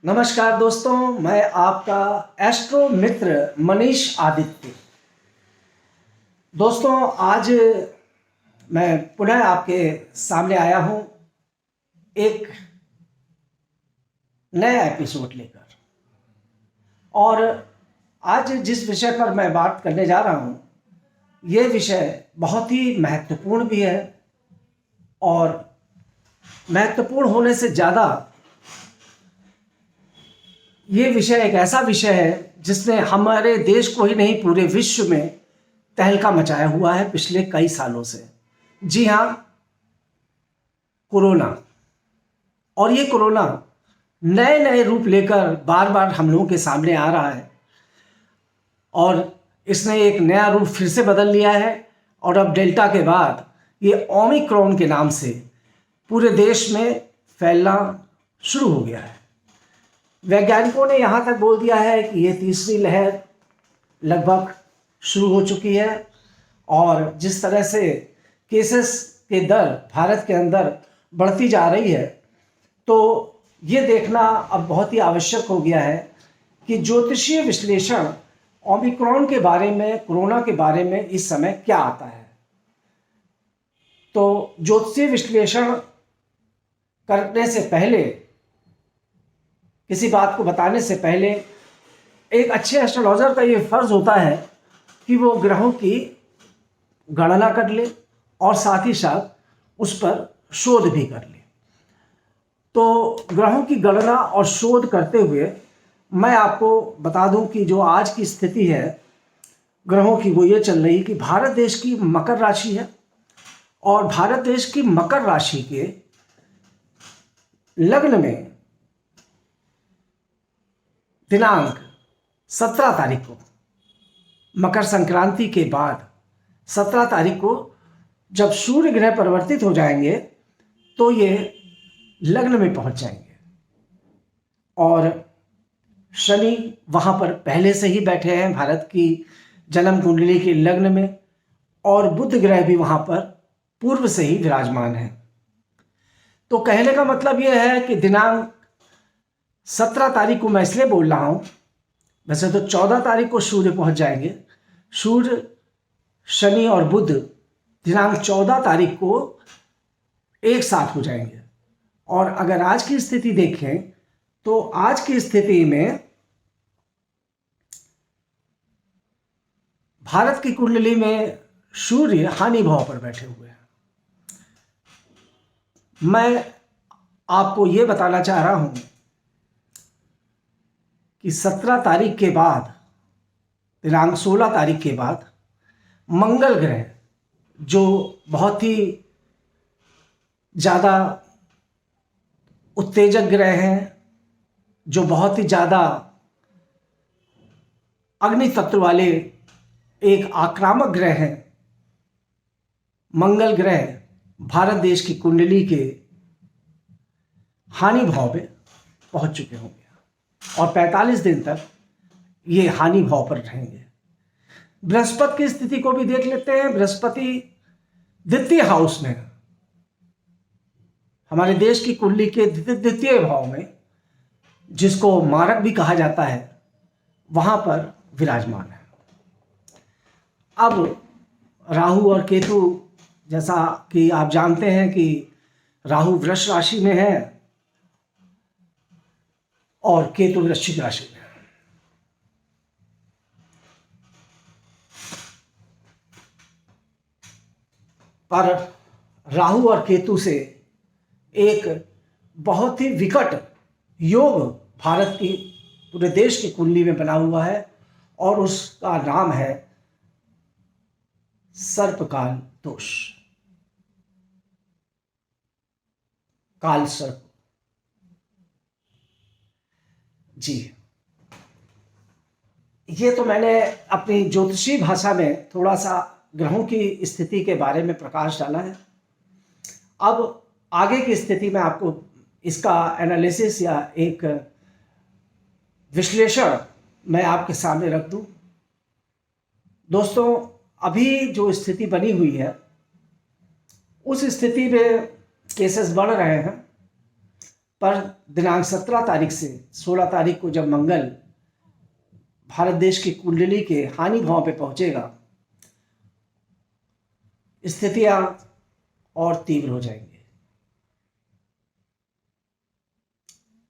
नमस्कार दोस्तों, मैं आपका एस्ट्रो मित्र मनीष आदित्य। दोस्तों, आज मैं पुनः आपके सामने आया हूं एक नया एपिसोड लेकर। और आज जिस विषय पर मैं बात करने जा रहा हूं, ये विषय बहुत ही महत्वपूर्ण भी है। और महत्वपूर्ण होने से ज़्यादा ये विषय एक ऐसा विषय है जिसने हमारे देश को ही नहीं, पूरे विश्व में तहलका मचाया हुआ है पिछले कई सालों से। जी हाँ, कोरोना। और ये कोरोना नए नए रूप लेकर बार बार हम लोगों के सामने आ रहा है और इसने एक नया रूप फिर से बदल लिया है। और अब डेल्टा के बाद ये ओमिक्रॉन के नाम से पूरे देश में फैलना शुरू हो गया है। वैज्ञानिकों ने यहाँ तक बोल दिया है कि ये तीसरी लहर लगभग शुरू हो चुकी है। और जिस तरह से केसेस के दर भारत के अंदर बढ़ती जा रही है, तो ये देखना अब बहुत ही आवश्यक हो गया है कि ज्योतिषीय विश्लेषण ओमिक्रॉन के बारे में, कोरोना के बारे में इस समय क्या आता है। तो ज्योतिषीय विश्लेषण करने से पहले, किसी बात को बताने से पहले, एक अच्छे एस्ट्रोलॉजर का ये फर्ज होता है कि वो ग्रहों की गणना कर ले और साथ ही साथ उस पर शोध भी कर ले। तो ग्रहों की गणना और शोध करते हुए मैं आपको बता दूं कि जो आज की स्थिति है ग्रहों की, वो ये चल रही कि भारत देश की मकर राशि है और भारत देश की मकर राशि के लग्न में दिनांक 17 तारीख को, मकर संक्रांति के बाद 17 तारीख को जब सूर्य ग्रह परिवर्तित हो जाएंगे तो ये लग्न में पहुंच जाएंगे। और शनि वहां पर पहले से ही बैठे हैं भारत की जन्म कुंडली के लग्न में, और बुध ग्रह भी वहां पर पूर्व से ही विराजमान है। तो कहने का मतलब यह है कि दिनांक 17 तारीख को मैं इसलिए बोल रहा हूं, वैसे तो 14 तारीख को सूर्य पहुंच जाएंगे। सूर्य, शनि और बुध दिनांक 14 तारीख को एक साथ हो जाएंगे। और अगर आज की स्थिति देखें तो आज की स्थिति में भारत की कुंडली में सूर्य हानि भाव पर बैठे हुए हैं। मैं आपको यह बताना चाह रहा हूं कि 17 तारीख के बाद, दिनांक 16 तारीख के बाद मंगल ग्रह, जो बहुत ही ज़्यादा उत्तेजक ग्रह हैं, जो बहुत ही ज़्यादा अग्नि तत्व वाले एक आक्रामक ग्रह हैं, मंगल ग्रह भारत देश की कुंडली के हानि भाव में पहुंच चुके होंगे और 45 दिन तक ये हानि भाव पर रहेंगे। बृहस्पति की स्थिति को भी देख लेते हैं। बृहस्पति द्वितीय हाउस में, हमारे देश की कुंडली के द्वितीय भाव में, जिसको मारक भी कहा जाता है, वहां पर विराजमान है। अब राहु और केतु, जैसा कि आप जानते हैं कि राहु वृष राशि में है और केतु वृश्चिक राशि में है। पर राहु और केतु से एक बहुत ही विकट योग भारत की, पूरे देश की कुंडली में बना हुआ है और उसका नाम है सर्पकाल दोष, काल सर्प। जी, ये तो मैंने अपनी ज्योतिषी भाषा में थोड़ा सा ग्रहों की स्थिति के बारे में प्रकाश डाला है। अब आगे की स्थिति में आपको इसका एनालिसिस या एक विश्लेषण मैं आपके सामने रख दूं। दोस्तों, अभी जो स्थिति बनी हुई है, उस स्थिति में केसेस बढ़ रहे हैं पर दिनांक 17 तारीख से 16 तारीख को जब मंगल भारत देश की कुंडली के हानि भाव पे पहुंचेगा, स्थितियां और तीव्र हो जाएंगी।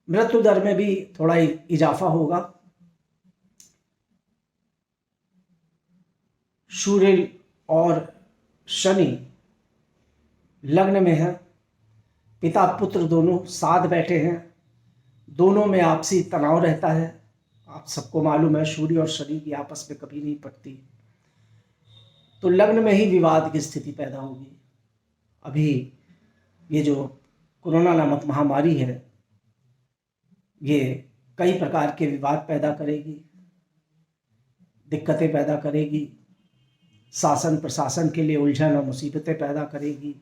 मृत्यु दर में भी थोड़ा इजाफा होगा। सूर्य और शनि लग्न में है, पिता पुत्र दोनों साथ बैठे हैं, दोनों में आपसी तनाव रहता है। आप सबको मालूम है सूर्य और शनि की आपस में कभी नहीं पटती, तो लग्न में ही विवाद की स्थिति पैदा होगी। अभी ये जो कोरोना नामक महामारी है, ये कई प्रकार के विवाद पैदा करेगी, दिक्कतें पैदा करेगी, शासन प्रशासन के लिए उलझन और मुसीबतें पैदा करेगी।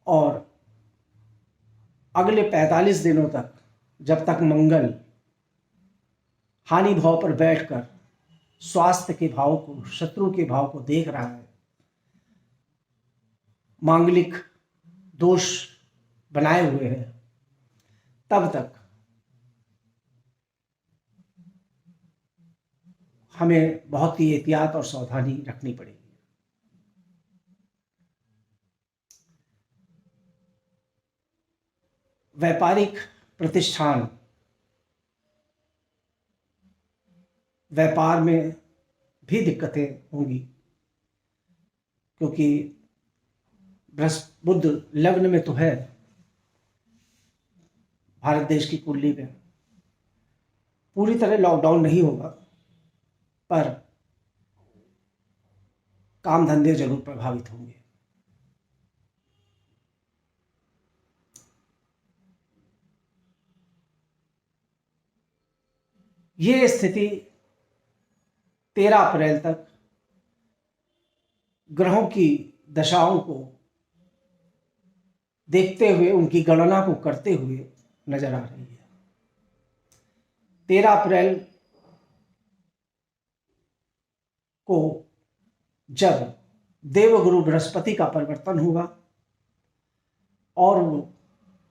और अगले 45 दिनों तक, जब तक मंगल हानि भाव पर बैठकर स्वास्थ्य के भाव को, शत्रु के भाव को देख रहा है, मांगलिक दोष बनाए हुए हैं, तब तक हमें बहुत ही एहतियात और सावधानी रखनी पड़ेगी। व्यापारिक प्रतिष्ठान, व्यापार में भी दिक्कतें होंगी, क्योंकि बुध लग्न में तो है भारत देश की कुंडली में। पूरी तरह लॉकडाउन नहीं होगा, पर काम धंधे जरूर प्रभावित होंगे। ये स्थिति 13 अप्रैल तक ग्रहों की दशाओं को देखते हुए, उनकी गणना को करते हुए नजर आ रही है। 13 अप्रैल को जब देवगुरु बृहस्पति का परिवर्तन होगा और वो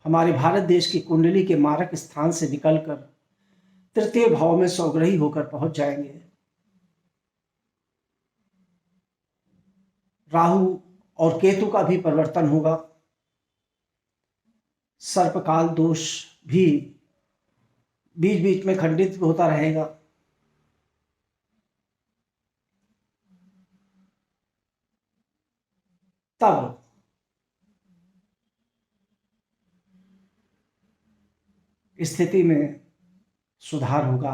हमारे भारत देश की कुंडली के मारक स्थान से निकलकर तृतीय भाव में स्वग्रही होकर पहुंच जाएंगे, राहु और केतु का भी परिवर्तन होगा, सर्पकाल दोष भी बीच बीच में खंडित होता रहेगा। तब स्थिति में सुधार होगा।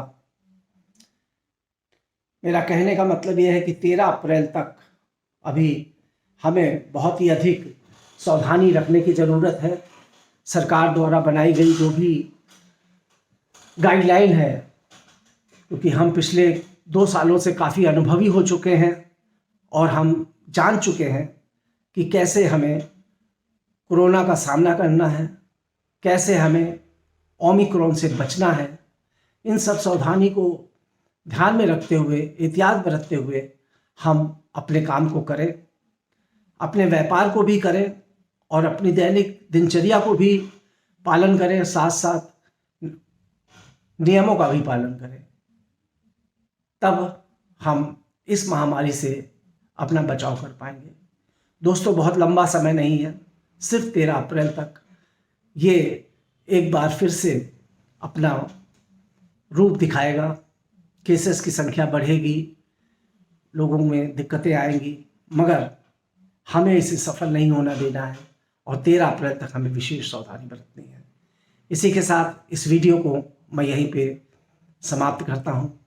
मेरा कहने का मतलब यह है कि 13 अप्रैल तक अभी हमें बहुत ही अधिक सावधानी रखने की ज़रूरत है। सरकार द्वारा बनाई गई जो भी गाइडलाइन है, क्योंकि हम पिछले 2 सालों से काफ़ी अनुभवी हो चुके हैं और हम जान चुके हैं कि कैसे हमें कोरोना का सामना करना है, कैसे हमें ओमिक्रॉन से बचना है। इन सब सावधानी को ध्यान में रखते हुए, एहतियात बरतते हुए हम अपने काम को करें, अपने व्यापार को भी करें और अपनी दैनिक दिनचर्या को भी पालन करें, साथ साथ नियमों का भी पालन करें। तब हम इस महामारी से अपना बचाव कर पाएंगे। दोस्तों, बहुत लंबा समय नहीं है, सिर्फ 13 अप्रैल तक ये एक बार फिर से अपना रूप दिखाएगा। केसेस की संख्या बढ़ेगी, लोगों में दिक्कतें आएंगी, मगर हमें इसे सफल नहीं होना देना है और 13 अप्रैल तक हमें विशेष सावधानी बरतनी है। इसी के साथ इस वीडियो को मैं यहीं पे समाप्त करता हूँ।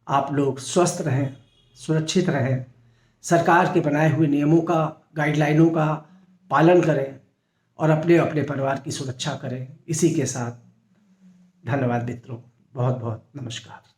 आप लोग स्वस्थ रहें, सुरक्षित रहें, सरकार के बनाए हुए नियमों का, गाइडलाइनों का पालन करें और अपने अपने परिवार की सुरक्षा करें। इसी के साथ धन्यवाद मित्रों, बहुत बहुत नमस्कार।